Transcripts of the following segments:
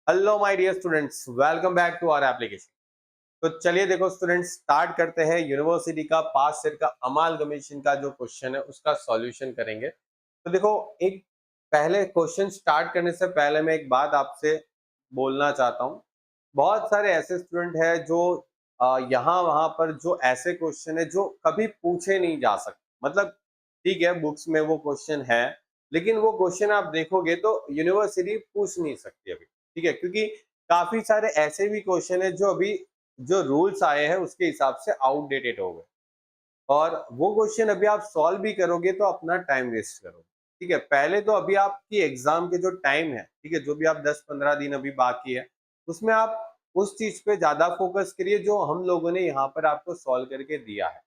Hello my dear students, welcome back to our application. तो चलिए देखो स्टूडेंट्स, स्टार्ट करते हैं यूनिवर्सिटी का पास्ट ईयर का अमालगमेशन का जो क्वेश्चन है उसका सॉल्यूशन करेंगे। तो देखो, एक पहले क्वेश्चन स्टार्ट करने से पहले मैं एक बात आपसे बोलना चाहता हूँ। बहुत सारे ऐसे स्टूडेंट हैं जो यहाँ वहां पर जो ऐसे क्वेश्चन है जो कभी पूछे नहीं जा सकते। मतलब ठीक है, बुक्स में वो क्वेश्चन है, लेकिन वो क्वेश्चन आप देखोगे तो यूनिवर्सिटी पूछ नहीं सकती अभी। ठीक है, क्योंकि काफी सारे ऐसे भी क्वेश्चन है जो अभी जो रूल्स आए हैं उसके हिसाब से आउटडेटेड हो गए, और वो क्वेश्चन अभी आप सॉल्व भी करोगे तो अपना टाइम वेस्ट करोगे। ठीक है, पहले तो अभी आपकी एग्जाम के जो टाइम है, ठीक है, जो भी आप 10-15 दिन अभी बाकी है, उसमें आप उस चीज पे ज्यादा फोकस करिए जो हम लोगों ने यहाँ पर आपको सॉल्व करके दिया है।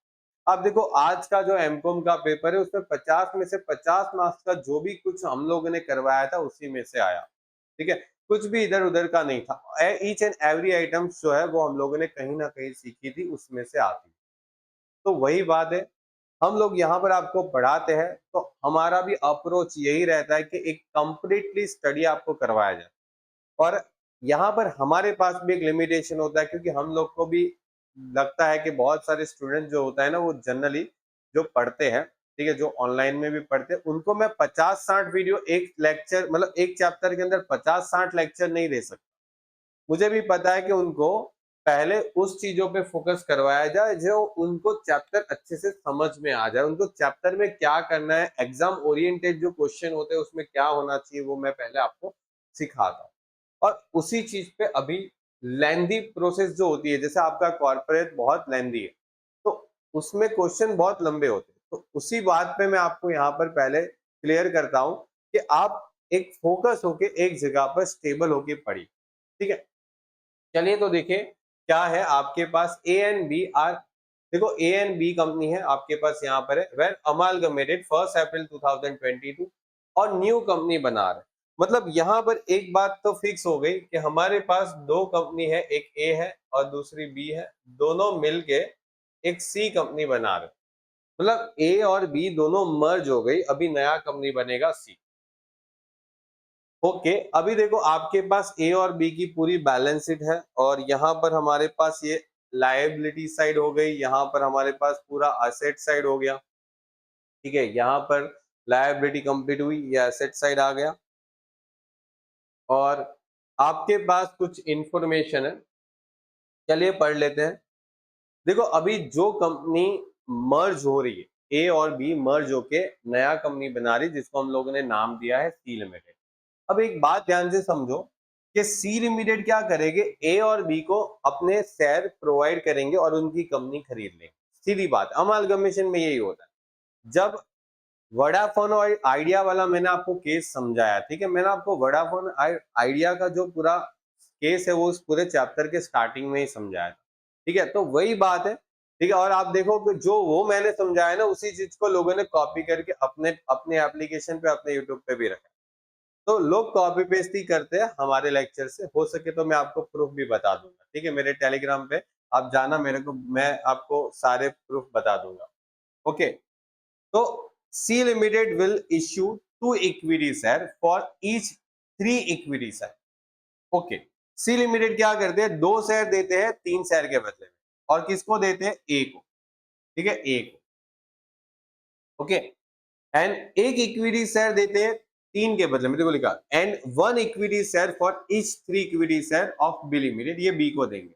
आप देखो, आज का जो एमकॉम का पेपर है उसमें 50 में से 50 मार्क्स का जो भी कुछ हम लोगों ने करवाया था उसी में से आया। ठीक है, कुछ भी इधर उधर का नहीं था। ईच एंड एवरी आइटम्स जो है वो हम लोगों ने कहीं ना कहीं सीखी थी, उसमें से आती। तो वही बात है, हम लोग यहाँ पर आपको पढ़ाते हैं तो हमारा भी अप्रोच यही रहता है कि एक कंप्लीटली स्टडी आपको करवाया जाए। और यहाँ पर हमारे पास भी एक लिमिटेशन होता है, क्योंकि हम लोग को भी लगता है कि बहुत सारे स्टूडेंट जो होता है ना वो जनरली जो पढ़ते हैं, ठीक है, जो ऑनलाइन में भी पढ़ते हैं, उनको मैं 50-60 वीडियो एक लेक्चर मतलब एक चैप्टर के अंदर 50-60 लेक्चर नहीं दे सकता। मुझे भी पता है कि उनको पहले उस चीजों पे फोकस करवाया जाए जो उनको चैप्टर अच्छे से समझ में आ जाए, उनको चैप्टर में क्या करना है, एग्जाम ओरिएंटेड जो क्वेश्चन होते हैं उसमें क्या होना चाहिए वो मैं पहले आपको सिखाता हूँ। और उसी चीज पे अभी लेंदी प्रोसेस जो होती है, जैसे आपका कॉर्पोरेट बहुत लेंदी है तो उसमें क्वेश्चन बहुत लंबे होते हैं, तो उसी बात पे मैं आपको यहाँ पर पहले क्लियर करता हूँ कि आप एक फोकस होके एक जगह पर स्टेबल होके पढ़िए। ठीक है, चलिए तो देखिए क्या है आपके पास। ए एंड बी आर, देखो ए एंड बी कंपनी है आपके पास यहाँ पर है, वेन अमालगमेटेड 1 अप्रैल 2022 और न्यू कंपनी बना रहे। मतलब यहाँ पर एक बात तो फिक्स हो गई कि हमारे पास दो कंपनी है, एक ए है और दूसरी बी है, दोनों मिलके एक सी कंपनी बना रहे। मतलब ए और बी दोनों मर्ज हो गई, अभी नया कंपनी बनेगा सी। ओके, अभी देखो आपके पास ए और बी की पूरी बैलेंस शीट है, और यहाँ पर हमारे पास ये लायबिलिटी साइड हो गई, यहाँ पर हमारे पास पूरा असेट साइड हो गया। ठीक है, यहाँ पर लायबिलिटी कंप्लीट हुई, ये एसेट साइड आ गया, और आपके पास कुछ इंफॉर्मेशन है, चलिए पढ़ लेते हैं। देखो, अभी जो कंपनी मर्ज हो रही है, ए और बी मर्ज होके नया कंपनी बना रही है जिसको हम लोगों ने नाम दिया है सी लिमिटेड। अब एक बात ध्यान से समझो कि सी लिमिटेड क्या करेंगे, ए और बी को अपने शेयर प्रोवाइड करेंगे और उनकी कंपनी खरीद लेंगे। सीधी बात, अमालगमेशन में यही होता है। जब वोडाफोन और आइडिया वाला मैंने आपको केस समझाया, ठीक है, मैंने आपको वोडाफोन आइडिया का जो पूरा केस है वो उस पूरे चैप्टर के स्टार्टिंग में ही समझाया था। ठीक है, तो वही बात है। ठीक है, और आप देखो कि जो वो मैंने समझाया ना उसी चीज को लोगों ने कॉपी करके अपने अपने एप्लीकेशन पे, अपने यूट्यूब पे भी रखा। तो लोग कॉपी पेस्ट ही करते हैं हमारे लेक्चर से। हो सके तो मैं आपको प्रूफ भी बता दूंगा, ठीक है, मेरे टेलीग्राम पे आप जाना, मेरे को मैं आपको सारे प्रूफ बता दूंगा। ओके, तो C limited will issue 2 equity share for each 3 equity share. Okay, C limited क्या करते हैं, 2 शेयर देते हैं 3 शेयर के बदले में, और किसको देते हैं, ए को। ठीक है, ए को। ओके, एंड एक इक्विटी शेयर देते हैं 3 के बदले में, देखो लिखा, and 1 equity share for each 3 equity share of B limited, ये बी को देंगे।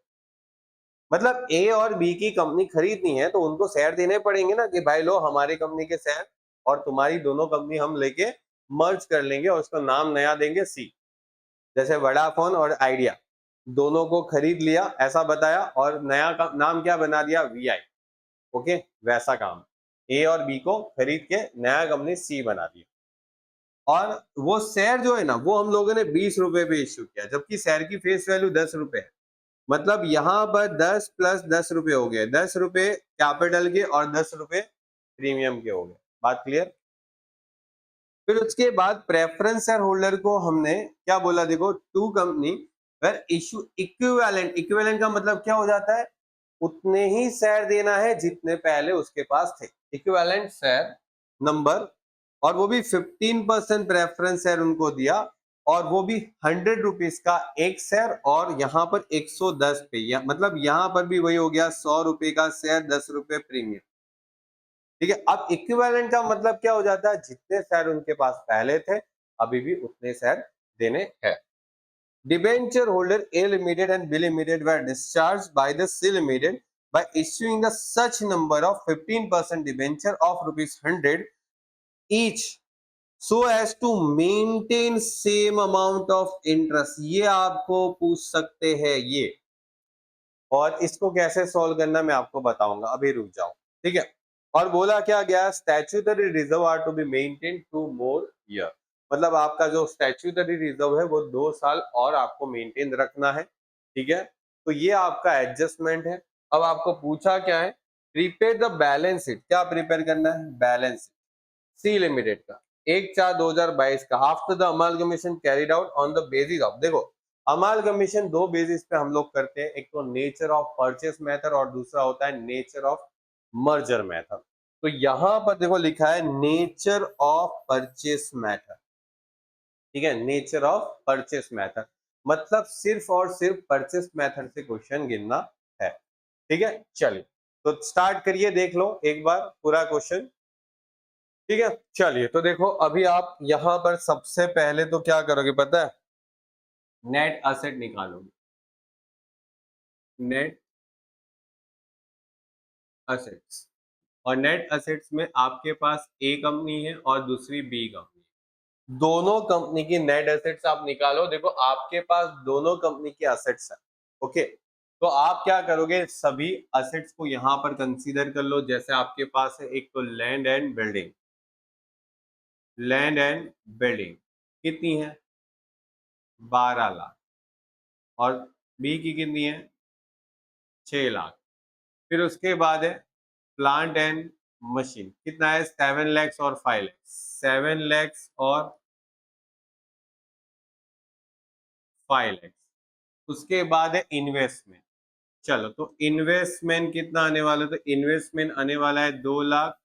मतलब ए और बी की कंपनी खरीदनी है तो उनको शेयर देने पड़ेंगे ना, कि भाई लो हमारी कंपनी के शेयर, और तुम्हारी दोनों कंपनी हम लेके मर्ज कर लेंगे और उसका नाम नया देंगे सी। जैसे वोडाफोन और आइडिया दोनों को खरीद लिया ऐसा बताया, और नया नाम क्या बना दिया, वीआई। ओके, वैसा काम, ए और बी को खरीद के नया कंपनी सी बना दिया। और वो शेयर जो है ना वो हम लोगों ने 20 रुपए पे इश्यू किया, जबकि शेयर की फेस वैल्यू 10 रुपए है। मतलब यहाँ पर 10 प्लस 10 रुपए हो गए, 10 रुपए कैपिटल के और 10 रुपए प्रीमियम के हो गए। बात क्लियर। फिर उसके बाद प्रेफरेंस शेयर होल्डर को हमने क्या बोला, देखो, two company were issue equivalent, equivalent का मतलब क्या हो जाता है, उतने ही शेयर देना है जितने पहले उसके पास थे, इक्विवेलेंट शेयर नंबर। और वो भी 15% प्रेफरेंस शेयर उनको दिया, और वो भी 100 रुपीज का एक शेयर, और यहाँ पर 110 पे, मतलब यहाँ पर भी वही हो गया, 100 रुपए का शेयर, 10 रुपए प्रीमियम। ठीक है, अब इक्विवेलेंट का मतलब क्या हो जाता है, जितने शेयर उनके पास पहले थे अभी भी उतने शेयर देने हैं। Debenture holder A limited and B limited were discharge by the C limited by issuing the such number of 15% debenture of ₹100 each so as to maintain same amount of interest। ये आपको पूछ सकते हैं ये, और इसको कैसे सॉल्व करना मैं आपको बताऊंगा, अभी रुक जाओ। ठीक है, और बोला क्या गया, statutory reserve are to be maintain 2 more year, मतलब आपका जो स्टैट्यूटरी रिजर्व है वो 2 साल और आपको मेंटेन रखना है। ठीक है, तो ये आपका एडजस्टमेंट है। अब आपको पूछा क्या है, प्रिपेयर द बैलेंस शीट, क्या प्रिपेयर करना है, बैलेंस शीट सी लिमिटेड का 1/4/2022 का after the amalgamation carried out on the basis of, देखो अमालगमेशन दो बेसिस पे हम लोग करते हैं, एक तो नेचर ऑफ परचेस मेथड और दूसरा होता है नेचर ऑफ मर्जर मेथड। तो यहां पर देखो लिखा है नेचर ऑफ परचेस मेथड। ठीक है, नेचर ऑफ परचेस मेथड मतलब सिर्फ और सिर्फ परचेस मेथड से क्वेश्चन गिनना है। ठीक है, चलिए तो स्टार्ट करिए, देख लो एक बार पूरा क्वेश्चन। ठीक है, चलिए तो देखो अभी आप यहां पर सबसे पहले तो क्या करोगे पता है, नेट असेट निकालोगे, नेट असेट्स, और नेट असेट्स में आपके पास ए कंपनी है और दूसरी बी कंपनी, दोनों कंपनी की नेट एसेट्स आप निकालो। देखो आपके पास दोनों कंपनी के असेट्स है। ओके, तो आप क्या करोगे, सभी असेट्स को यहां पर कंसीडर कर लो। जैसे आपके पास है एक तो land and building, land and building कितनी है, 12 लाख, और बी की कितनी है, 6 लाख। फिर उसके बाद है प्लांट एंड मशीन, कितना है, 7 लैक्स और 5 लैक्स, 7 लैक्स और 5 लैक्स। उसके बाद है इन्वेस्टमेंट, चलो तो इन्वेस्टमेंट कितना आने वाला, तो इन्वेस्टमेंट आने वाला है 2 लाख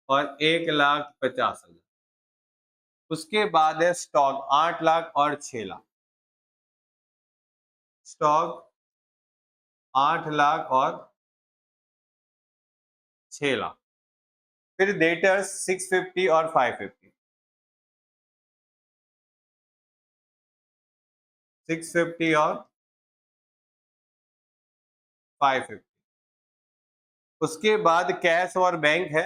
और 1,50,000। उसके बाद है स्टॉक 8 लाख और 6 लाख, स्टॉक 8 लाख और 6 लाख। फिर डेटर्स 650 और 550, 650 और 550। उसके बाद कैश और बैंक है,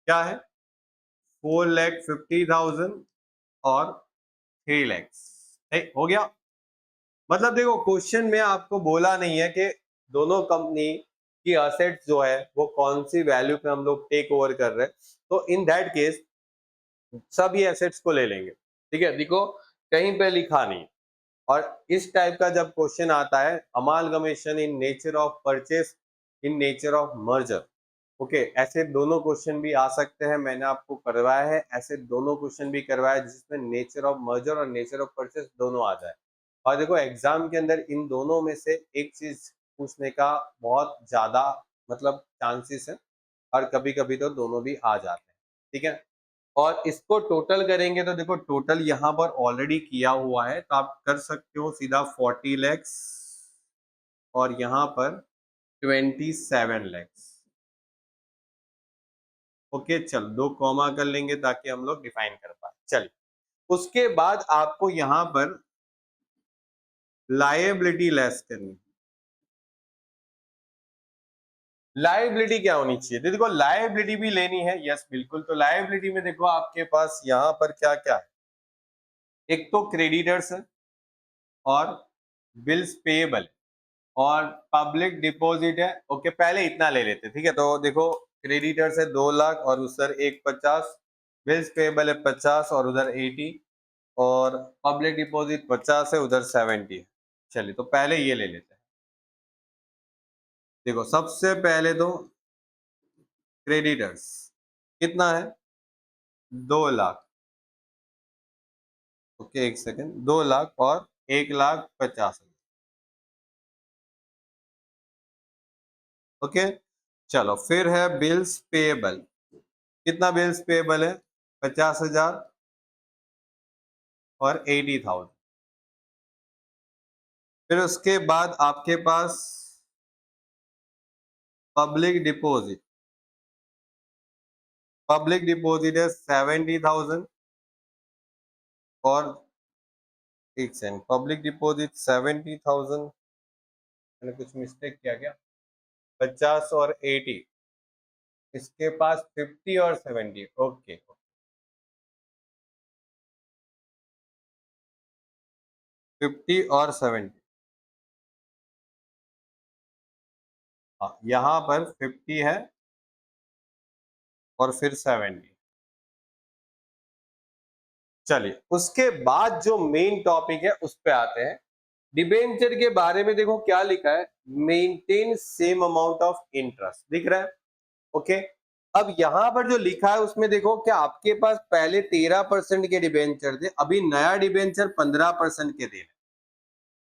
क्या है, 4,50,000 और 3 लैक्स। हो गया, मतलब देखो क्वेश्चन में आपको बोला नहीं है कि दोनों कंपनी की असेट्स जो है वो कौन सी वैल्यू पे हम लोग टेक ओवर कर रहे हैं, तो इन दैट केस सभी एसेट्स को ले लेंगे। ठीक है, देखो कहीं पे लिखा नहीं, और इस टाइप का जब क्वेश्चन आता है, amalgamation in nature of purchase, in nature of merger, okay, ऐसे दोनों क्वेश्चन भी आ सकते हैं। मैंने आपको करवाया है, ऐसे दोनों क्वेश्चन भी करवाया जिसमें नेचर ऑफ मर्जर और नेचर ऑफ परचेस दोनों आ जाए। और देखो एग्जाम के अंदर इन दोनों में से एक चीज पूछने का बहुत ज्यादा मतलब चांसेस है, और कभी कभी तो दोनों भी आ जाते हैं। ठीक है, और इसको टोटल करेंगे तो देखो टोटल यहाँ पर ऑलरेडी किया हुआ है, तो आप कर सकते हो सीधा 40 लैक्स और यहाँ पर 27 लैक्स। ओके, चल दो कॉमा कर लेंगे ताकि हम लोग डिफाइन कर पाए। चलिए, उसके बाद आपको यहाँ पर लायबिलिटी लेस करनी, लायबिलिटी क्या होनी चाहिए, तो देखो लायबिलिटी भी लेनी है, यस बिल्कुल। तो लायबिलिटी में देखो आपके पास यहाँ पर क्या क्या है, एक तो क्रेडिटर्स है और बिल्स पेएबल और पब्लिक डिपॉजिट है। ओके, पहले इतना ले लेते, ठीक है। तो देखो क्रेडिटर्स है 2 लाख और उधर 150, बिल्स पेएबल है 50 और उधर 80, और पब्लिक डिपॉजिट 50 है, उधर 70 है। चलिए तो पहले ये ले लेते हैं। देखो सबसे पहले तो क्रेडिटर्स कितना है, 2 लाख। ओके एक सेकेंड, 2 लाख और 1,50,000। ओके, चलो फिर है बिल्स पेएबल, कितना बिल्स पेएबल है, 50,000 और 80,000। फिर उसके बाद आपके पास पब्लिक डिपॉजिट है 70,000। और एक सेकंड, पब्लिक डिपॉजिट 70,000, मैंने कुछ मिस्टेक किया क्या? 50 और 80, इसके पास 50 और 70। ओके, 50 और 70। हाँ, यहाँ पर 50 है और फिर 70। चलिए, उसके बाद जो मेन टॉपिक है उस पे आते हैं। डिबेंचर के बारे में देखो क्या लिखा है, maintain same amount of interest, दिख रहा है? ओके। अब यहां पर जो लिखा है उसमें देखो कि आपके पास पहले 13% के डिबेंचर थे, अभी नया डिबेंचर 15% के दे रहे हैं।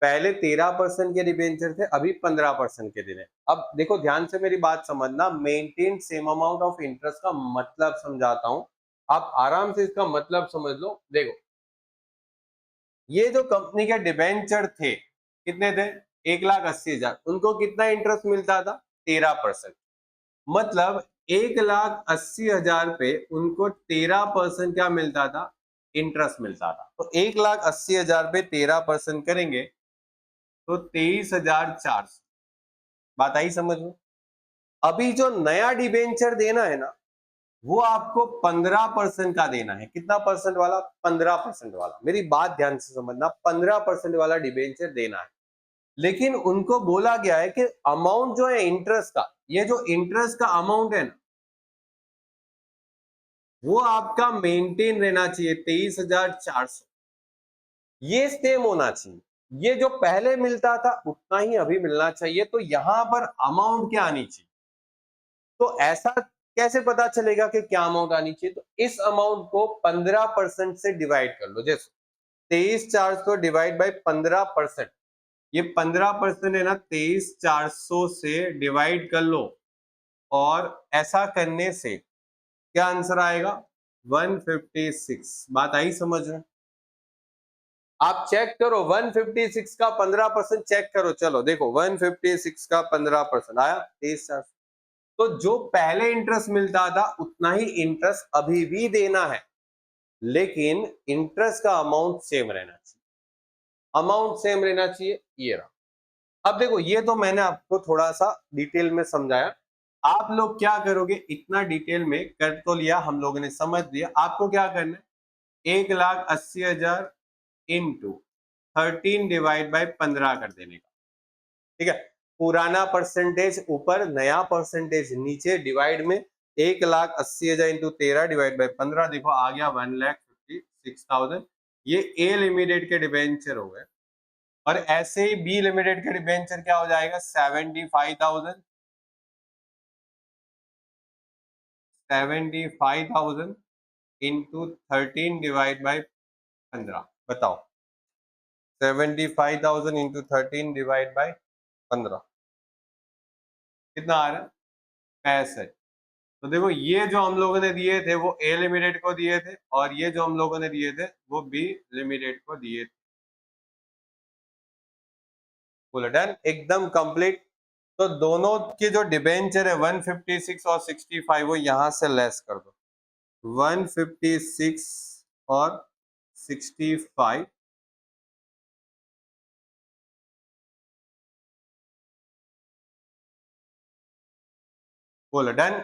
पहले 13% के डिबेंचर थे, अभी 15% के दे रहे हैं। अब देखो ध्यान से मेरी बात समझना, maintain same amount of interest का मतलब समझाता हूं, आप आराम से इसका मतलब समझ लो। देखो, ये जो कंपनी के डिबेंचर थे कितने थे? 1,80,000। उनको कितना इंटरेस्ट मिलता था? 13%। मतलब 1,80,000 पे उनको 13% क्या मिलता था? इंटरेस्ट मिलता था। तो 1,80,000 पे 13% करेंगे तो 23,400। बात आई समझ में? अभी जो नया डिबेंचर देना है ना, वो आपको 15% का देना है। कितना परसेंट वाला? 15% वाला। मेरी बात ध्यान से समझना, 15% वाला डिबेंचर देना है। लेकिन उनको बोला गया है कि अमाउंट जो है इंटरेस्ट का, ये जो इंटरेस्ट का अमाउंट है ना, वो आपका मेंटेन रहना चाहिए 23,400। ये सेम होना चाहिए। ये जो पहले मिलता था उतना ही अभी मिलना चाहिए। तो यहां पर अमाउंट क्या आनी चाहिए? तो ऐसा कैसे पता चलेगा कि क्या अमाउंट आनी चाहिए? तो इस अमाउंट को 15% से डिवाइड कर लो। जैसे 23,400 डिवाइड बाई 15%, ये 15% है ना, 23,400 से डिवाइड कर लो। और ऐसा करने से क्या आंसर आएगा? 156। बात आई समझ में? आप चेक करो 156 का 15% चेक करो। चलो देखो 156 का 15% आया 23,400। तो जो पहले इंटरेस्ट मिलता था उतना ही इंटरेस्ट अभी भी देना है, लेकिन इंटरेस्ट का अमाउंट सेम रहना चाहिए। अमाउंट सेम रहना चाहिए, ये रहा। अब देखो, ये तो मैंने आपको थोड़ा सा डिटेल में समझाया। आप लोग क्या करोगे? इतना डिटेल में कर तो लिया, हम लोगों ने समझ लिया। आपको क्या करना है? 1,80,000 इंटू 13 डिवाइड बाई 15 कर देने का। ठीक है? पुराना परसेंटेज ऊपर, नया परसेंटेज नीचे, डिवाइड में 1,80,000 इंटू 13 डिवाइड बाई 15। देखो आ गया 1,56,000। ये ए लिमिटेड के डिबेंचर हो गए। और ऐसे ही बी लिमिटेड के डिबेंचर क्या हो जाएगा? 75,000। 75,000 इंटू 13 डिवाइड बाई 15। बताओ, 75,000 इंटू 13 डिवाइड बाई 15 कितना आ रहा है? 65। तो देखो, ये जो हम लोगों ने दिए थे वो ए लिमिटेड को दिए थे, और ये जो हम लोगों ने दिए थे वो बी लिमिटेड को दिए थे। बोला डन, एकदम कंप्लीट। तो दोनों के जो डिबेंचर है 156 और 65, वो यहां से लेस कर दो। 156 और 65, बोला डन।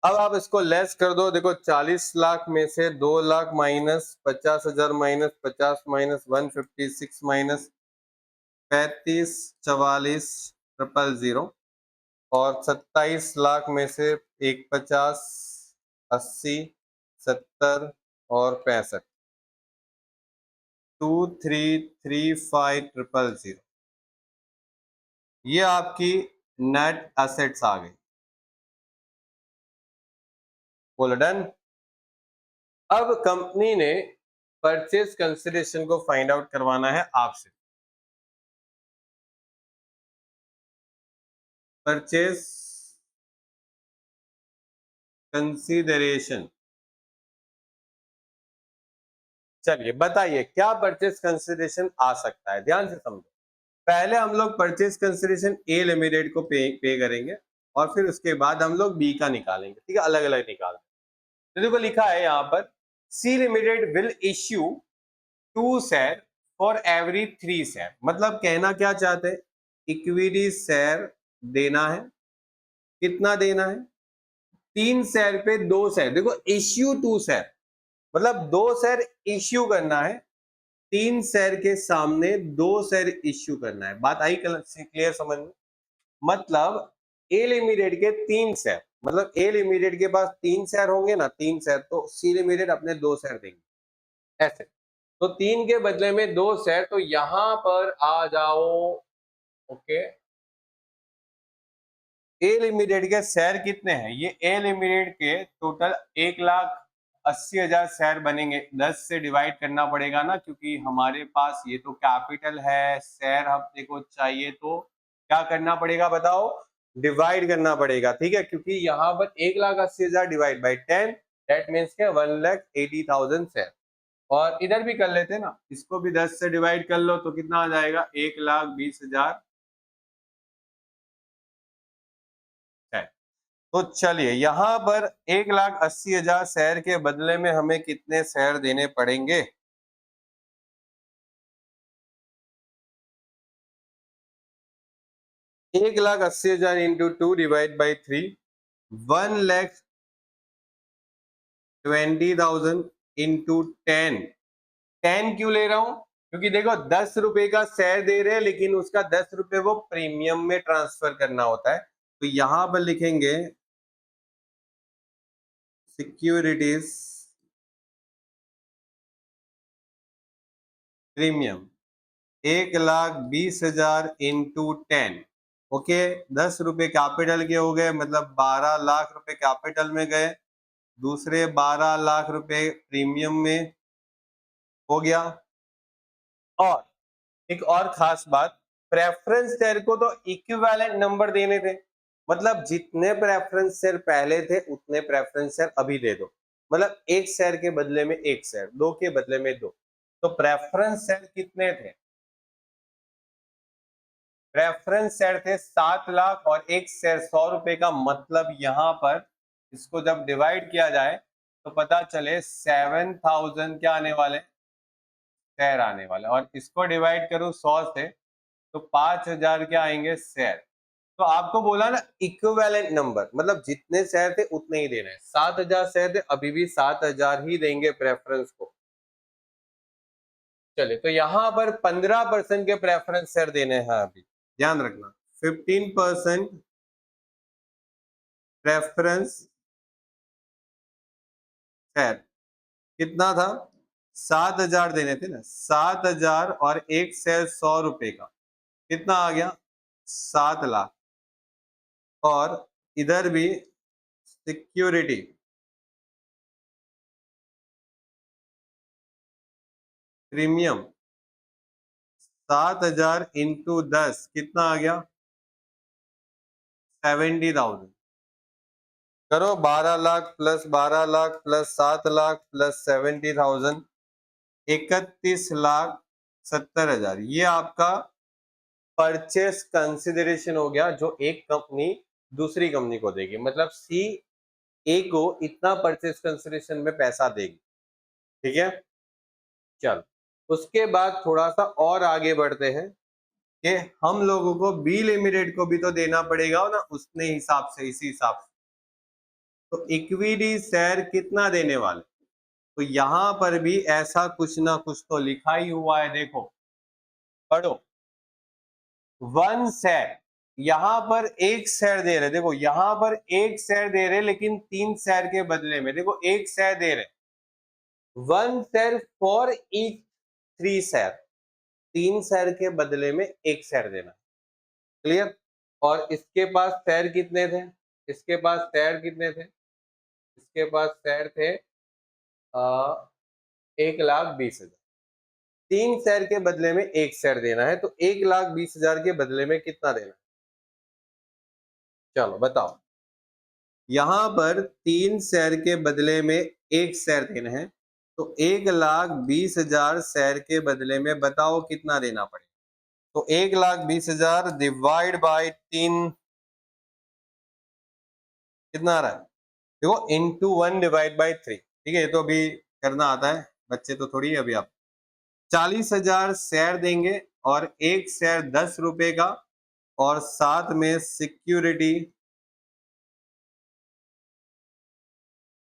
अब आप इसको लेस कर दो। देखो 40 लाख में से 2 lakh minus 50,000 minus 50 minus 156 minus 35,44,000, और 27 लाख में से एक 50, 80, 70 और 65, 2,335,000। ये आपकी नेट एसेट्स आ गई। बोला डन। अब कंपनी ने परचेज कंसिडरेशन को फाइंड आउट करवाना है आपसे। परचेज कंसिडरेशन चलिए बताइए क्या परचेज कंसिडरेशन आ सकता है, ध्यान से समझो। पहले हम लोग परचेज कंसिडरेशन ए लिमिटेड को पे करेंगे और फिर उसके बाद हम लोग बी का निकालेंगे, ठीक है, अलग अलग निकालेंगे। तो देखो लिखा है यहाँ पर C limited will issue 2 share for every 3 share, मतलब कहना क्या चाहते हैं, इक्विटी शेयर देना है, कितना देना है, 3 शेयर पे 2 शेयर। देखो इश्यू 2 शेयर मतलब 2 शेयर इश्यू करना है, 3 शेयर के सामने 2 शेयर इश्यू करना है। बात आई क्लियर समझ में? मतलब ए लिमिटेड के 3 शेयर, मतलब ए लिमिटेड के पास 3 शेयर होंगे ना, 3 शेयर, तो सी लिमिटेड अपने 2 शेयर देंगे ऐसे। तो 3 के बदले में 2 शेयर, तो यहां पर आ जाओ। ओके, ए लिमिटेड के शेयर कितने हैं, ये ए लिमिटेड के टोटल 1,80,000 शेयर बनेंगे। 10 से डिवाइड करना पड़ेगा ना, क्योंकि हमारे पास ये तो कैपिटल है, शेयर अपने को चाहिए, तो क्या करना पड़ेगा बताओ, डिवाइड करना पड़ेगा, ठीक है, क्योंकि यहाँ पर 1,80,000 डिवाइड बाई 10 दैट मीन्स के 1,80,000 शेयर। और इधर भी कर लेते हैं ना, इसको भी 10 से डिवाइड कर लो तो कितना आ जाएगा, 1,20,000 शेयर। तो चलिए यहाँ पर 1,80,000 शेयर के बदले में हमें कितने शेयर देने पड़ेंगे, 1,80,000 इंटू 2 डिवाइड बाई 3, 1,20,000 इंटू 10। 10 क्यों ले रहा हूं, क्योंकि देखो 10 रुपए का शेयर दे रहे हैं, लेकिन उसका 10 रुपए वो प्रीमियम में ट्रांसफर करना होता है। तो यहां पर लिखेंगे सिक्योरिटीज प्रीमियम 1,20,000 इंटू 10। ओके, 10 रुपए कैपिटल के हो गए, मतलब 12 लाख रुपए कैपिटल में गए, दूसरे 12 लाख रुपए प्रीमियम में हो गया। और एक और खास बात, प्रेफरेंस शेयर को तो इक्विवेलेंट नंबर देने थे, मतलब जितने प्रेफरेंस शेयर पहले थे उतने प्रेफरेंस शेयर अभी दे दो। मतलब एक शेयर के बदले में एक शेयर, दो के बदले में दो। तो प्रेफरेंस शेयर कितने थे, प्रेफरेंस शेयर थे 7 लाख और एक शेयर 100 रुपए का, मतलब यहां पर इसको जब डिवाइड किया जाए तो पता चले 7,000 क्या आने वाले, शेयर आने वाले। और इसको डिवाइड करूं 100 से तो 5,000 क्या आएंगे शेयर। तो आपको बोला ना इक्विवेलेंट नंबर, मतलब जितने शेयर थे उतने ही देना है। 7,000 शेयर थे, अभी भी 7,000 ही देंगे प्रेफरेंस को। चलिए, तो यहां पर 15% के प्रेफरेंस शेयर देने हैं अभी, ध्यान रखना। 15% प्रेफरेंस शेयर कितना था, 7,000 देने थे ना, 7,000 और एक शेयर 100 रुपए का, कितना आ गया, 7 लाख। और इधर भी सिक्योरिटी प्रीमियम 7,000 इंटू 10 कितना आ गया, 70,000। करो 12 lakh plus 12 lakh plus 7 lakh plus 70,000, 31,70,000। ये आपका परचेस कंसिडरेशन हो गया, जो एक कंपनी दूसरी कंपनी को देगी, मतलब सी ए को इतना परचेस कंसिडरेशन में पैसा देगी, ठीक है। चल, उसके बाद थोड़ा सा और आगे बढ़ते हैं कि हम लोगों को बी लिमिटेड को भी तो देना पड़ेगा ना, उसने हिसाब से, इसी हिसाब से। तो इक्विटी शेयर कितना देने वाले, तो यहां पर भी ऐसा कुछ ना कुछ तो लिखा ही हुआ है, देखो पढ़ो। 1 शेयर, यहां पर एक शेयर दे रहे, देखो यहां पर एक शेयर दे रहे, लेकिन 3 शेयर के बदले में देखो एक शेयर दे रहे, 1 share for each 3 share, 3 share के बदले में एक शेयर देना, क्लियर। और इसके पास शेयर कितने थे, इसके पास शेयर कितने थे, इसके पास शेयर थे 1,20,000, 3 शेयर के बदले में एक शेयर देना है, तो 1,20,000 के बदले में कितना देना है, चलो बताओ। यहां पर 3 शेयर के बदले में एक शेयर देना है, तो 1,20,000 शेयर के बदले में बताओ कितना देना पड़ेगा। तो 1,20,000 डिवाइड बाय 3 कितना आ रहा है, देखो इंटू 1 डिवाइड बाई 3। ठीक है, ये तो अभी करना आता है, बच्चे तो थोड़ी है अभी। आप 40,000 शेयर देंगे और एक शेयर 10 रुपए का, और साथ में सिक्योरिटी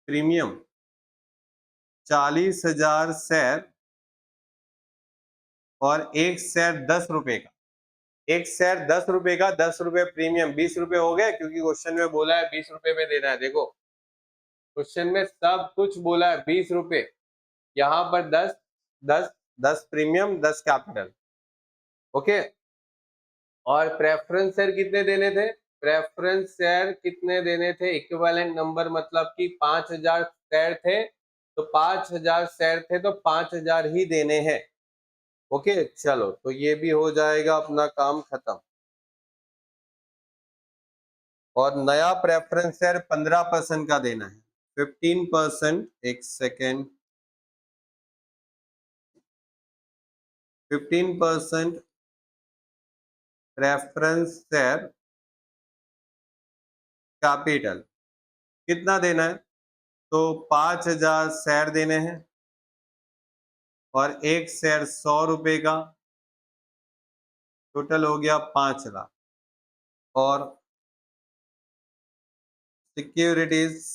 प्रीमियम 40,000 शेयर और एक शेयर 10 रुपए का। एक शेयर 10 रुपए का, 10 रुपए प्रीमियम, 20 रुपए हो गए, क्योंकि क्वेश्चन में बोला है 20 रुपए में देना है। देखो क्वेश्चन में सब कुछ बोला है 20 रुपए, यहाँ पर 10 10 10 प्रीमियम 10 कैपिटल। ओके, और प्रेफरेंस शेयर कितने देने थे, प्रेफरेंस शेयर कितने देने थे, इक्विवेलेंट नंबर मतलब कि 5,000 शेयर थे, तो 5,000 शेयर थे तो 5,000 ही देने हैं। ओके चलो, तो ये भी हो जाएगा अपना काम खत्म। और नया प्रेफरेंस शेयर 15% का देना है, 15%, एक सेकेंड, 15% प्रेफरेंस शेयर कैपिटल कितना देना है, तो 5,000 शेयर देने हैं और एक शेयर 100 रुपए का, टोटल हो गया 5 लाख। और सिक्योरिटीज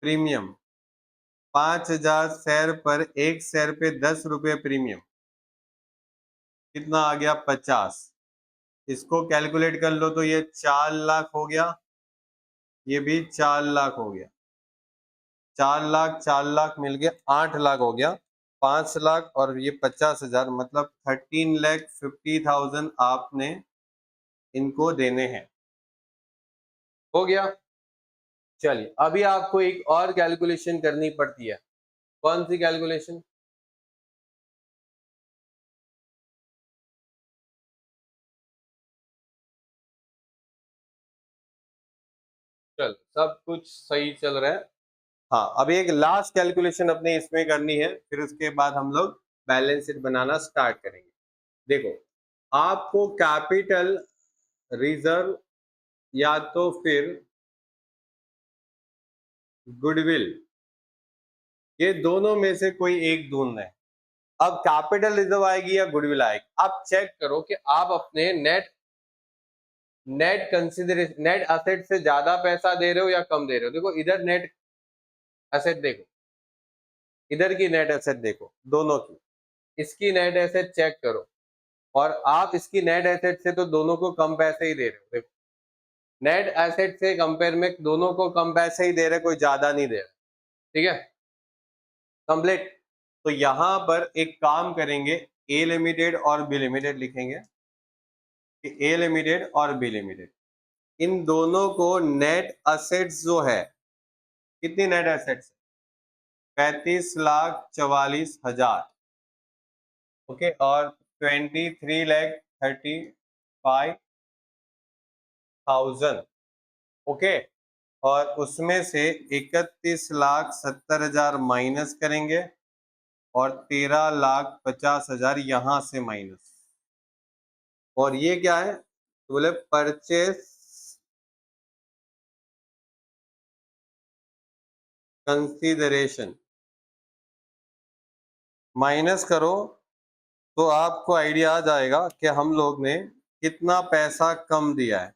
प्रीमियम 5,000 शेयर पर एक शेयर पे 10 रुपए प्रीमियम, कितना आ गया 50। इसको कैलकुलेट कर लो तो ये 4 लाख हो गया, ये भी 4 लाख हो गया, 4 लाख 4 लाख मिल गया 8 लाख हो गया। 5 लाख और ये 50,000, मतलब 13,50,000 आपने इनको देने हैं। हो गया। चलिए अभी आपको एक और कैलकुलेशन करनी पड़ती है। कौन सी कैलकुलेशन, चल सब कुछ सही चल रहा है। हाँ, अभी एक लास्ट कैलकुलेशन अपने इसमें करनी है, फिर उसके बाद हम लोग बैलेंस शीट बनाना स्टार्ट करेंगे। देखो, आपको कैपिटल रिजर्व या तो फिर गुडविल, ये दोनों में से कोई एक ढूंढना है। अब कैपिटल रिजर्व आएगी या गुडविल आएगी, आप चेक करो कि आप अपने नेट कंसिडरेशन, नेट एसेट से ज्यादा पैसा दे रहे हो या कम दे रहे हो। देखो इधर नेट एसेट देखो, इधर की नेट एसेट देखो, दोनों की, इसकी नेट एसेट चेक करो, और आप इसकी नेट एसेट से तो दोनों को कम पैसे ही दे रहे हो। देखो नेट एसेट से कंपेयर में दोनों को कम पैसे ही दे रहे, कोई ज्यादा नहीं दे रहा। ठीक है, कंप्लीट। तो यहां पर एक काम करेंगे, ए लिमिटेड और बी लिमिटेड लिखेंगे कि ए लिमिटेड और बी लिमिटेड, इन दोनों को नेट एसेट्स जो है, कितनी नेट एसेट्स, 35,44,000। ओके, और 23,35,000। ओके, और उसमें से 31,70,000 माइनस करेंगे और 13,50,000 यहां से माइनस। और ये क्या है, तो बोले परचेस कंसीडरेशन, माइनस करो तो आपको आइडिया आ जाएगा कि हम लोग ने कितना पैसा कम दिया है।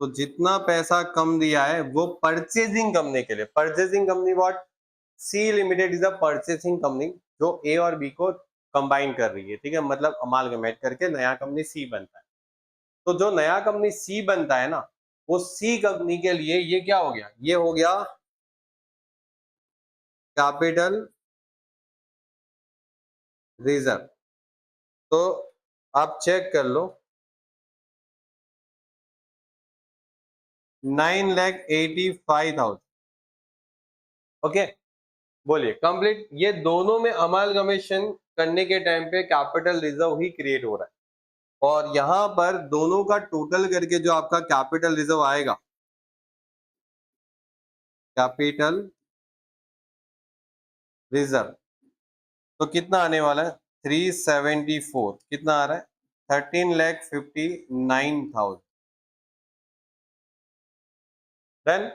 तो जितना पैसा कम दिया है वो परचेजिंग कंपनी के लिए, purchasing company what, C limited is a purchasing company जो ए और बी को कंबाइन कर रही है। ठीक है, मतलब अमालगमेट करके नया कंपनी सी बनता है। तो जो नया कंपनी सी बनता है ना, वो सी कंपनी के लिए ये क्या हो गया, ये हो गया कैपिटल रिजर्व। तो आप चेक कर लो, 9,85,000। ओके, बोलिए कंप्लीट। ये दोनों में अमालगमेशन करने के टाइम पे कैपिटल रिजर्व ही क्रिएट हो रहा है, और यहां पर दोनों का टोटल करके जो आपका कैपिटल रिजर्व आएगा, कैपिटल रिजर्व, तो कितना आने वाला है 374, कितना आ रहा है 13,59,000। डन।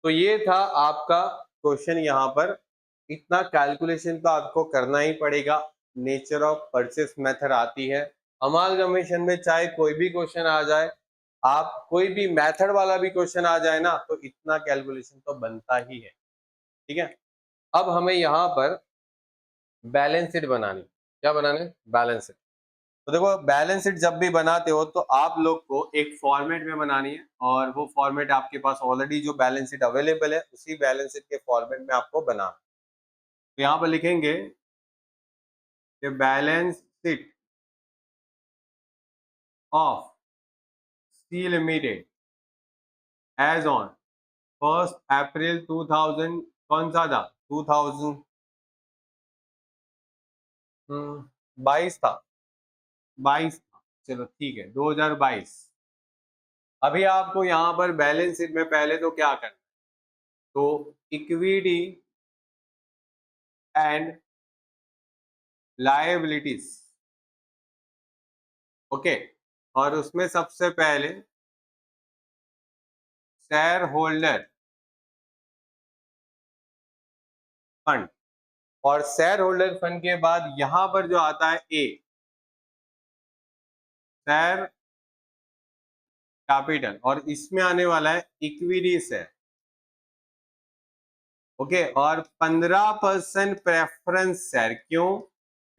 तो ये था आपका क्वेश्चन। यहाँ पर इतना कैलकुलेशन तो आपको करना ही पड़ेगा। नेचर ऑफ परचेस मेथड आती है अमालगमेशन में, चाहे कोई भी क्वेश्चन आ जाए, आप कोई भी मेथड वाला भी क्वेश्चन आ जाए ना, तो इतना कैलकुलेशन तो बनता ही है। ठीक है, अब हमें यहाँ पर बैलेंस शीट बनानी। क्या बनाने? Balance sheet. तो देखो बैलेंस शीट जब भी बनाते हो तो आप लोग को एक फॉर्मेट में बनानी है, और वो फॉर्मेट आपके पास ऑलरेडी जो बैलेंस शीट अवेलेबल है उसी बैलेंस शीट के फॉर्मेट में आपको बनाना। तो यहाँ पर लिखेंगे कि balance sheet of C limited as on 1 April 2000, कौन सा था 2022 था, 22 था, चलो ठीक है 2022। अभी आपको यहाँ पर बैलेंस शीट में पहले तो क्या करना है, तो इक्विटी एंड लायबिलिटीज, ओके, और उसमें सबसे पहले शेयर होल्डर फंड, और शेयर होल्डर फंड के बाद यहां पर जो आता है ए, शेयर कैपिटल, और इसमें आने वाला है इक्विटी शेयर, ओके, और 15% प्रेफरेंस शेयर। क्यों?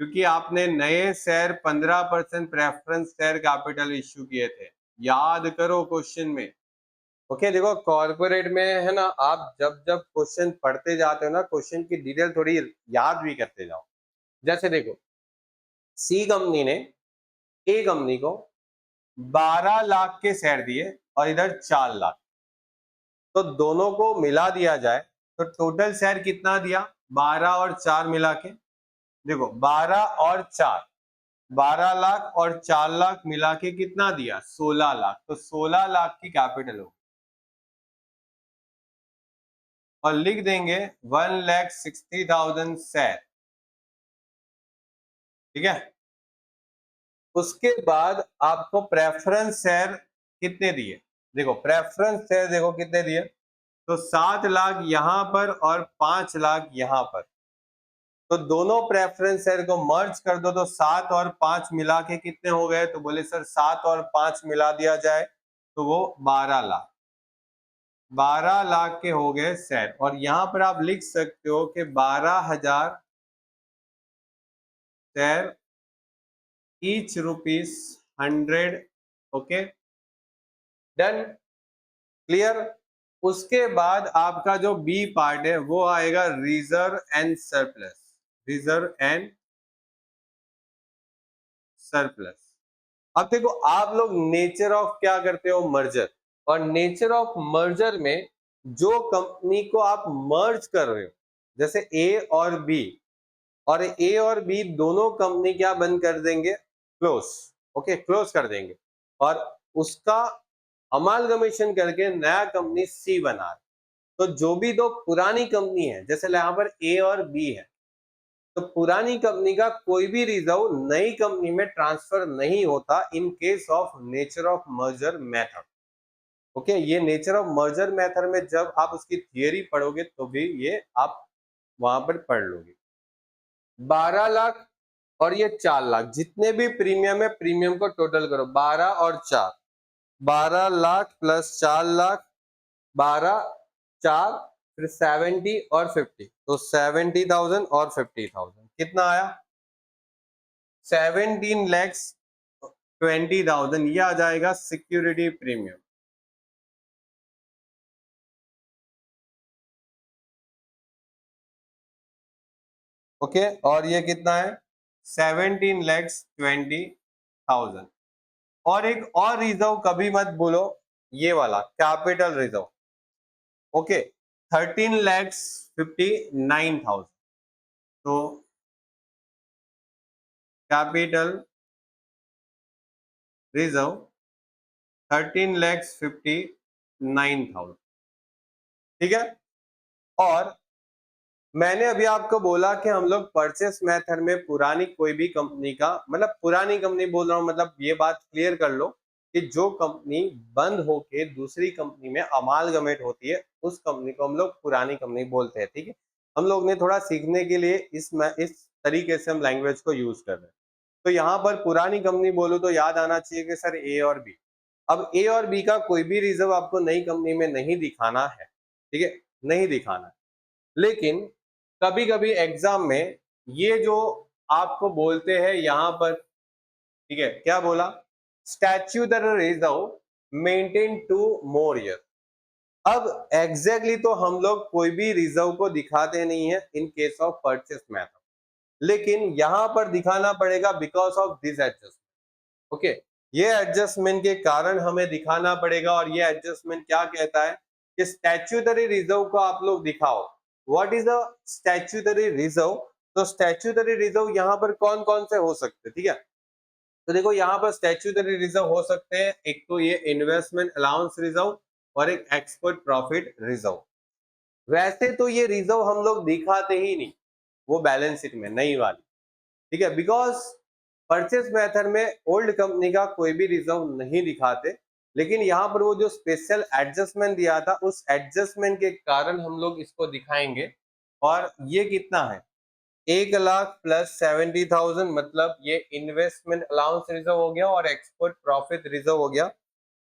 क्योंकि आपने नए share 15% preference share capital issue किए थे, याद करो क्वेश्चन में। ओके देखो कॉर्पोरेट में है ना, आप जब जब क्वेश्चन पढ़ते जाते हो ना, क्वेश्चन की डिटेल थोड़ी याद भी करते जाओ। जैसे देखो सी कंपनी ने ए कंपनी को 12 लाख के शेयर दिए और इधर 4 लाख, तो दोनों को मिला दिया जाए तो टोटल शेयर कितना दिया, 12 और 4 मिला के। देखो 12 और 4, 12 लाख और 4 लाख मिला के कितना दिया, 16 लाख, तो 16 लाख की कैपिटल हो, और लिख देंगे 1,60,000 शेयर। ठीक है, उसके बाद आपको प्रेफरेंस शेयर कितने दिए, देखो प्रेफरेंस शेयर देखो कितने दिए, तो 7 लाख यहां पर और 5 लाख यहां पर, तो दोनों प्रेफरेंस शेयर को मर्ज कर दो, तो 7 और 5 मिला के कितने हो गए, तो बोले सर 7 और 5 मिला दिया जाए तो वो 12 लाख, 12 लाख के हो गए शेयर। और यहां पर आप लिख सकते हो कि 12,000 share each rupees 100, okay done, clear. उसके बाद आपका जो बी पार्ट है वो आएगा reserve and surplus, reserve and surplus. अब देखो आप लोग नेचर ऑफ क्या करते हो, मर्जर, और नेचर ऑफ मर्जर में जो कंपनी को आप मर्ज कर रहे हो, जैसे ए और बी, और ए और बी दोनों कंपनी क्या बंद कर देंगे, क्लोज, ओके क्लोज कर देंगे, और उसका अमालगमेशन करके नया कंपनी सी बना रहे। तो जो भी दो पुरानी कंपनी है, जैसे यहाँ पर ए और बी है, तो पुरानी कंपनी का कोई भी रिजर्व नई कंपनी में ट्रांसफर नहीं होता in case of nature of merger method. Okay, ये नेचर ऑफ मर्जर मेथड में जब आप उसकी थियरी पढ़ोगे तो भी ये आप वहां पर पढ़ लोगे। 12 लाख और ये 4 लाख, जितने भी प्रीमियम है प्रीमियम को टोटल करो, 12 और 4, 12 लाख प्लस 4 लाख, 12 4, फिर 70 और 50, तो 70,000 और 50,000 कितना आया, 17,20,000, ये आ जाएगा सिक्योरिटी प्रीमियम। ओके, और ये कितना है 17,20,000। और एक और रिजर्व कभी मत बोलो, ये वाला कैपिटल रिजर्व, ओके 13,59,000, तो कैपिटल रिजर्व 13,59,000, ठीक है। और मैंने अभी आपको बोला कि हम लोग परचेस मेथड में पुरानी कोई भी कंपनी का, मतलब पुरानी कंपनी बोल रहा हूँ, मतलब ये बात क्लियर कर लो कि जो कंपनी बंद होके दूसरी कंपनी में अमालगमेट होती है उस कंपनी को हम लोग पुरानी कंपनी बोलते हैं। ठीक है, हम लोग ने थोड़ा सीखने के लिए इस तरीके से हम लैंग्वेज को यूज कर रहे हैं। तो यहाँ पर पुरानी कंपनी बोलो तो याद आना चाहिए कि सर ए और बी। अब ए और बी का कोई भी रिजर्व आपको नई कंपनी में नहीं दिखाना है, ठीक है, नहीं दिखाना है। लेकिन कभी कभी एग्जाम में ये जो आपको बोलते हैं यहाँ पर, ठीक है, क्या बोला, statutory reserve maintain two more year. अब एग्जैक्टली तो हम लोग कोई भी रिजर्व को दिखाते नहीं है in case of purchase method, लेकिन यहां पर दिखाना पड़ेगा because of this adjustment. Okay, ये एडजस्टमेंट के कारण हमें दिखाना पड़ेगा। और ये एडजस्टमेंट क्या कहता है कि स्टैच्यूटरी रिजर्व को आप लोग दिखाओ। What is the statutory reserve? तो स्टैच्यूटरी रिजर्व यहाँ पर कौन कौन से हो सकते हैं, ठीक है। तो देखो यहाँ पर स्टैच्यूटरी रिजर्व हो सकते हैं, एक तो ये इन्वेस्टमेंट अलाउंस रिजर्व और एक एक्सपोर्ट प्रॉफिट रिजर्व। वैसे तो ये रिजर्व हम लोग दिखाते ही नहीं वो बैलेंस शीट में, नई वाली, ठीक है, बिकॉज परचेस मेथड में ओल्ड कंपनी का कोई भी रिजर्व नहीं दिखाते। लेकिन यहाँ पर वो जो स्पेशल एडजस्टमेंट दिया था उस एडजस्टमेंट के कारण हम लोग इसको दिखाएंगे। और ये कितना है, 1,00,000 प्लस 70,000, मतलब ये इन्वेस्टमेंट अलाउंस रिजर्व हो गया और एक्सपोर्ट प्रॉफिट रिजर्व हो गया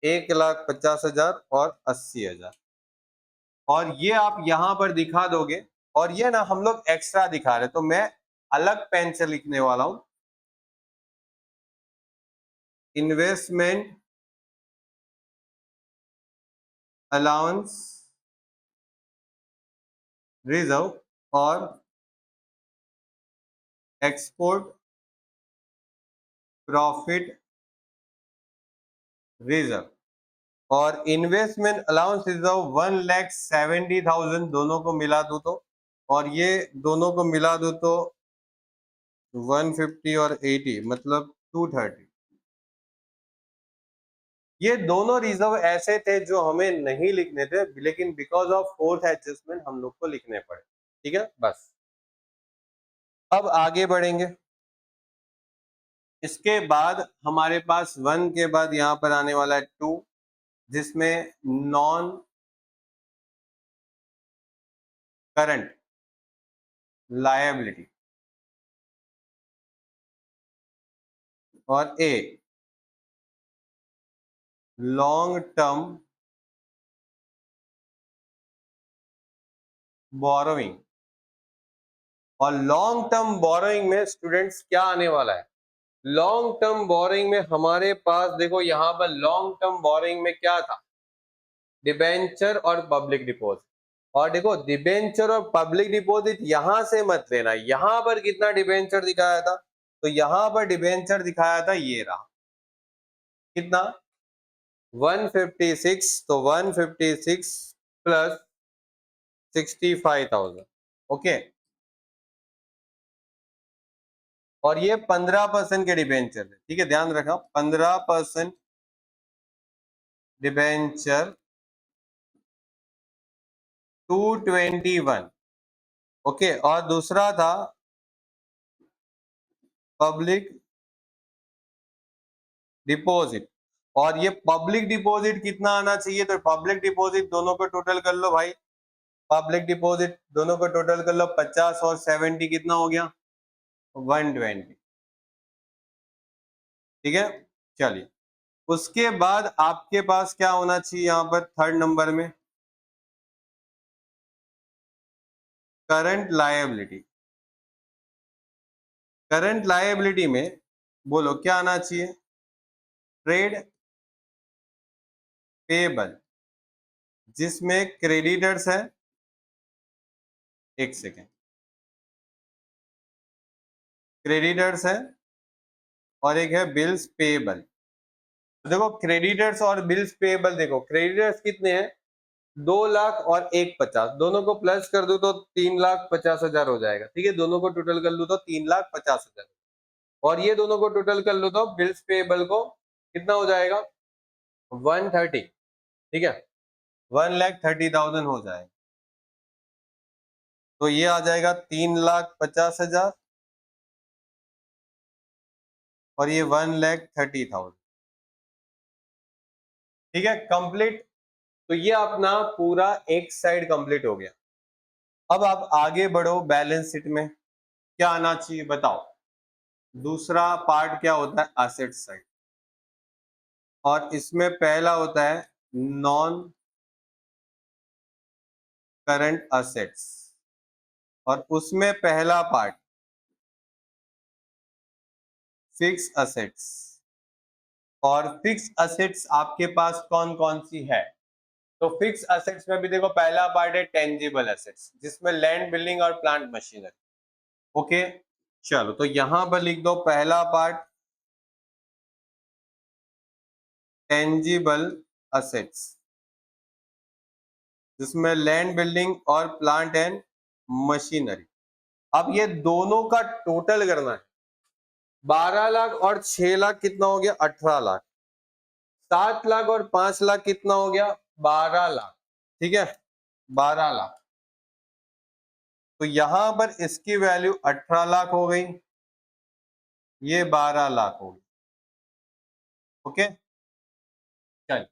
1,50,000 और 80,000। और ये आप यहाँ पर दिखा दोगे। और ये ना हम लोग एक्स्ट्रा दिखा रहे, तो मैं अलग पेन से लिखने वाला हूं, इन्वेस्टमेंट अलाउंस रिजर्व और एक्सपोर्ट प्रॉफिट रिजर्व। और इन्वेस्टमेंट अलाउंस रिजर्व 1,70,000 दोनों को मिला दो तो, और ये दोनों को मिला दो तो 150 और 80 मतलब 230। ये दोनों रिजर्व ऐसे थे जो हमें नहीं लिखने थे, लेकिन बिकॉज ऑफ फोर्थ एडजस्टमेंट हम लोग को लिखने पड़े। ठीक है, बस अब आगे बढ़ेंगे। इसके बाद हमारे पास 1 के बाद यहां पर आने वाला है 2, जिसमें नॉन करंट लायबिलिटी, और ए लॉन्ग टर्म बोरोइंग। और लॉन्ग टर्म बोरोइंग में स्टूडेंट्स क्या आने वाला है, लॉन्ग टर्म बोरोइंग में हमारे पास देखो यहां पर लॉन्ग टर्म बोरोइंग में क्या था, डिबेंचर और पब्लिक डिपॉजिट। और देखो डिबेंचर और पब्लिक डिपॉजिट यहां से मत लेना, यहां पर कितना डिबेंचर दिखाया था, तो यहां पर डिबेंचर दिखाया था, ये रहा कितना 156, तो 156 प्लस 65,000। ओके, और ये 15% के डिबेंचर है, ठीक है, ध्यान रखना 15% डिबेंचर 221। ओके, और दूसरा था पब्लिक डिपॉजिट। और ये पब्लिक डिपॉजिट कितना आना चाहिए, तो पब्लिक डिपॉजिट दोनों को टोटल कर लो भाई, पब्लिक डिपॉजिट दोनों को टोटल कर लो, 50 और 70 कितना हो गया 120। ठीक है, चलिए उसके बाद आपके पास क्या होना चाहिए यहाँ पर थर्ड नंबर में, करंट लायबिलिटी। करंट लायबिलिटी में बोलो क्या आना चाहिए, ट्रेड पेबल, जिसमें क्रेडिटर्स है, एक सेकेंड, क्रेडिटर्स है और एक है बिल्स पेबल। देखो क्रेडिटर्स और बिल्स पेबल, देखो क्रेडिटर्स कितने हैं 2,00,000 और 1,50, दोनों को प्लस कर दो तो 3,50,000 हो जाएगा। ठीक है, दोनों को टोटल कर लो तो 3,50,000, और ये दोनों को टोटल कर लो तो बिल्स पेबल को कितना हो जाएगा 130। ठीक है, 1,30,000 हो जाएगा। तो ये आ जाएगा 3,50,000 और ये 1,30,000। ठीक है, कंप्लीट। तो ये अपना पूरा एक साइड कंप्लीट हो गया। अब आप आगे बढ़ो, बैलेंस शीट में क्या आना चाहिए बताओ। दूसरा पार्ट क्या होता है, एसेट साइड, और इसमें पहला होता है नॉन करंट असेट्स, और उसमें पहला पार्ट फिक्स असेट्स। और फिक्स असेट्स आपके पास कौन कौन सी है, तो फिक्स असेट्स में भी देखो पहला पार्ट है टेंजिबल असेट्स, जिसमें लैंड, बिल्डिंग और प्लांट मशीनरी। ओके, चलो तो यहां पर लिख दो पहला पार्ट टेंजिबल असेट्स, जिसमें लैंड, बिल्डिंग और प्लांट एंड मशीनरी। अब ये दोनों का टोटल करना है। 12 लाख और 6 लाख कितना हो गया, 18 लाख। 7 लाख और 5 लाख कितना हो गया, 12 लाख। ठीक है, 12 लाख। तो यहां पर इसकी वैल्यू 18 लाख हो गई, ये 12 लाख हो गई। ओके, चल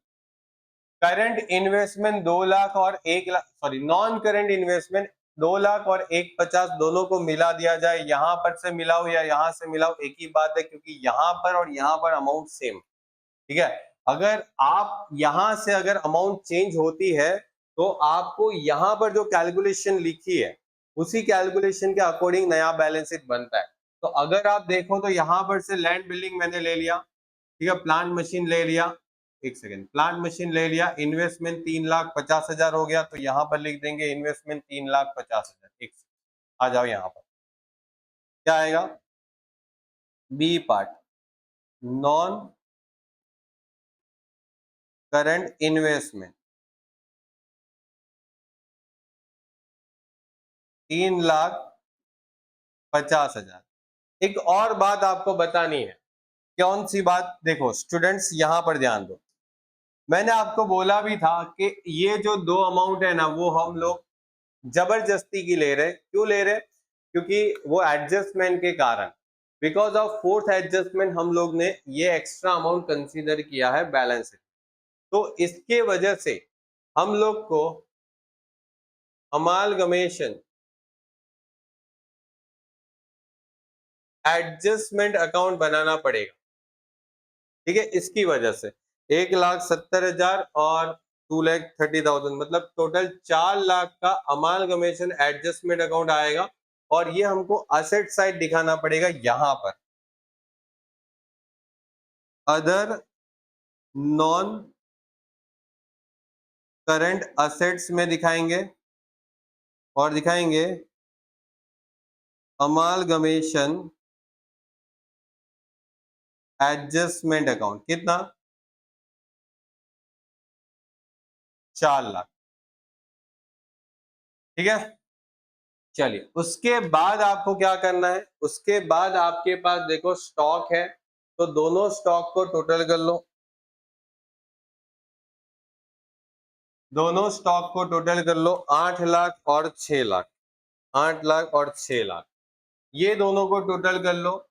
करंट इन्वेस्टमेंट 2 लाख और 1 lakh, sorry non current investment 2 lakh और 1,50 दोनों को मिला दिया जाए। यहां पर से मिलाओ या यहां से मिलाओ, एक ही बात है, क्योंकि यहां पर और यहां पर अमाउंट सेम। ठीक है, अगर आप यहां से अगर अमाउंट चेंज होती है तो आपको यहां पर जो कैलकुलेशन लिखी है उसी कैलकुलेशन के अकॉर्डिंग नया बैलेंस शीट बनता है। तो अगर आप देखो तो यहां पर से लैंड, बिल्डिंग मैंने ले लिया, ठीक है, प्लांट मशीन ले लिया, एक सेकेंड, प्लांट मशीन ले लिया, इन्वेस्टमेंट 3,50,000 हो गया, तो यहां पर लिख देंगे इन्वेस्टमेंट 3,50,000। एक आ जाओ यहां पर, क्या आएगा, B part non current investment 3,50,000। एक और बात आपको बतानी है, कौन सी बात, देखो स्टूडेंट्स यहां पर ध्यान दो। मैंने आपको बोला भी था कि ये जो दो अमाउंट है ना, वो हम लोग जबरदस्ती की ले रहे। क्यों ले रहे, क्योंकि वो एडजस्टमेंट के कारण, बिकॉज ऑफ फोर्थ एडजस्टमेंट हम लोग ने ये एक्स्ट्रा अमाउंट कंसीडर किया है बैलेंस। तो इसके वजह से हम लोग को अमालगमेशन एडजस्टमेंट अकाउंट बनाना पड़ेगा। ठीक है, इसकी वजह से 1,70,000 और 2,30,000, मतलब टोटल 4 लाख का अमालगमेशन एडजस्टमेंट अकाउंट आएगा। और ये हमको असेट साइड दिखाना पड़ेगा यहां पर, अदर नॉन करंट असेट्स में दिखाएंगे, और दिखाएंगे अमालगमेशन एडजस्टमेंट अकाउंट, कितना, 4 लाख। ठीक है, चलिए उसके बाद आपको क्या करना है, उसके बाद आपके पास देखो स्टॉक है, तो दोनों स्टॉक को टोटल कर लो। दोनों स्टॉक को टोटल कर लो, 8 लाख और 6 लाख। 8 लाख और 6 लाख, ये दोनों को टोटल कर लो।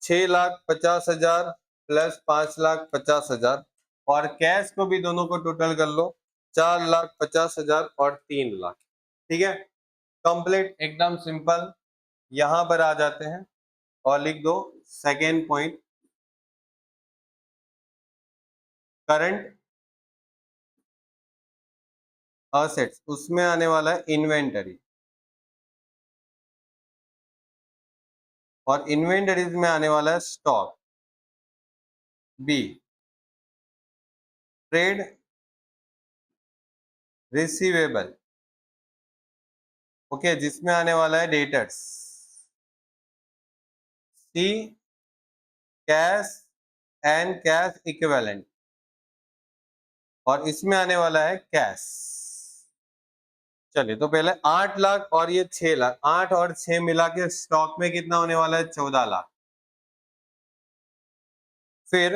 6,50,000 प्लस 5,50,000, और कैश को भी दोनों को टोटल कर लो, 4,50,000 और 3 लाख। ठीक है, कंप्लीट, एकदम सिंपल। यहां पर आ जाते हैं और लिख दो सेकेंड पॉइंट, करंट असेट्स, उसमें आने वाला है इन्वेंटरी, और इन्वेंटरीज में आने वाला है stock. B trade receivable, okay, जिसमें आने वाला है debtors. C cash and cash equivalent, और इसमें आने वाला है कैश। चलिए, तो पहले 8 लाख और ये 6 लाख, 8 और 6 मिला के स्टॉक में कितना होने वाला है, 14 लाख। फिर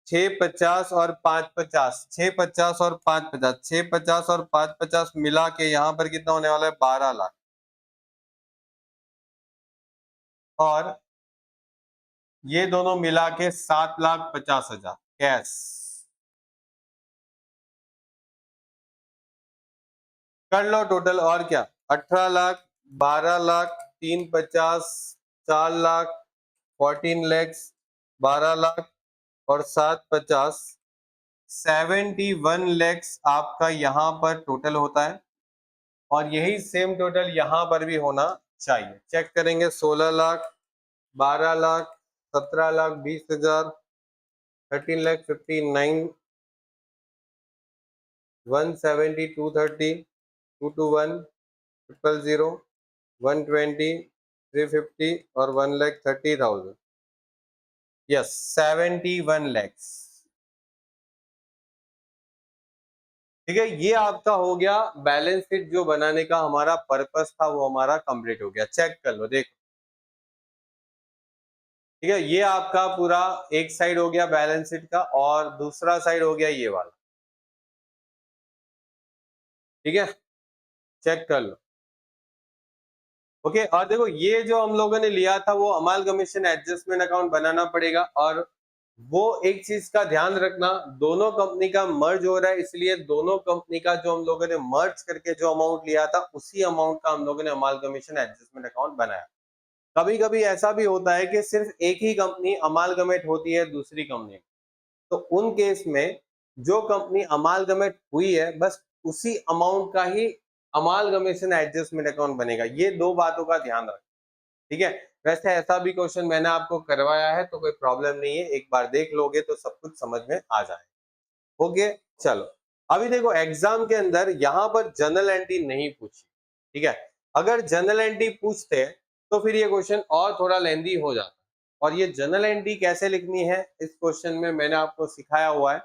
6,50 और 5,50, 6,50 और 5,50, 6,50 और 5,50 मिला के यहाँ पर कितना होने वाला है, 12 लाख। और ये दोनों मिला के 7,50,000 कैश। कर लो टोटल, और क्या, 18 लाख, 12 लाख, 350, 4 लाख, 14 lakhs, 12 लाख और 750, 71 lakhs आपका यहाँ पर टोटल होता है। और यही सेम टोटल यहाँ पर भी होना चाहिए। चेक करेंगे, 16 लाख, 12 लाख, 17 लाख 20,000, 13,59,, 170, 230, 221, 000, 120, 350 और 1,30,000। Yes, 71 lakhs। ठीक है, ये आपका हो गया बैलेंस शीट। जो बनाने का हमारा पर्पस था वो हमारा कंप्लीट हो गया। चेक कर लो, देखो। ठीक है, ये आपका पूरा एक साइड हो गया बैलेंस शीट का, और दूसरा साइड हो गया ये वाला। ठीक है, चेक कर लो। ओके, और देखो ये जो हम लोगों ने लिया था वो अमालगमेशन एडजस्टमेंट अकाउंट बनाना पड़ेगा। और वो एक चीज का ध्यान रखना, दोनों कंपनी का मर्ज हो रहा है, इसलिए दोनों कंपनी का जो हम लोगों ने मर्ज करके जो अमाउंट लिया था उसी अमाउंट का हम लोगों ने अमालगमेशन एडजस्टमेंट अकाउंट बनाया। कभी कभी ऐसा भी होता है कि सिर्फ एक ही कंपनी अमालगमेट होती है दूसरी कंपनी, तो उन केस में जो कंपनी अमालगमेट हुई है बस उसी अमाउंट का ही अमालगमेशन एडजस्टमेंट अकाउंट बनेगा। ये दो बातों का ध्यान रखें। ठीक है, वैसे ऐसा भी क्वेश्चन मैंने आपको करवाया है तो कोई प्रॉब्लम नहीं है, एक बार देख लोगे तो सब कुछ समझ में आ जाए। ओके, चलो। अभी देखो एग्जाम के अंदर यहाँ पर जनरल एंट्री नहीं पूछी। ठीक है, अगर जनरल एंट्री पूछते तो फिर ये क्वेश्चन और थोड़ा लेंदी हो जाता। और ये जनरल एंट्री कैसे लिखनी है इस क्वेश्चन में मैंने आपको सिखाया हुआ है,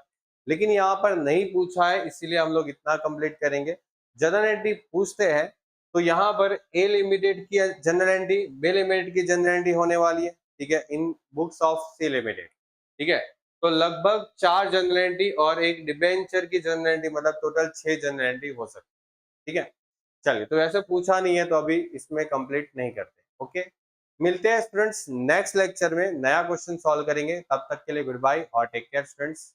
लेकिन यहाँ पर नहीं पूछा है, इसीलिए हम लोग इतना कंप्लीट करेंगे। जनरल एंट्री पूछते हैं तो यहाँ पर ए लिमिटेड की जनरल एंट्री, बी लिमिटेड की जनरल एंट्री होने वाली है। ठीक है, इन बुक्स ऑफ सी लिमिटेड। ठीक है, तो लगभग 4 जनरल एंट्री और एक डिबेंचर की जनरल एंट्री, मतलब टोटल 6 जनरल एंट्री हो सकती। ठीक है, चलिए, तो ऐसे पूछा नहीं है तो अभी इसमें कंप्लीट नहीं करते। ओके, मिलते हैं स्टूडेंट्स नेक्स्ट लेक्चर में, नया क्वेश्चन सॉल्व करेंगे। तब तक के लिए गुड बाय और टेक केयर स्टूडेंट्स।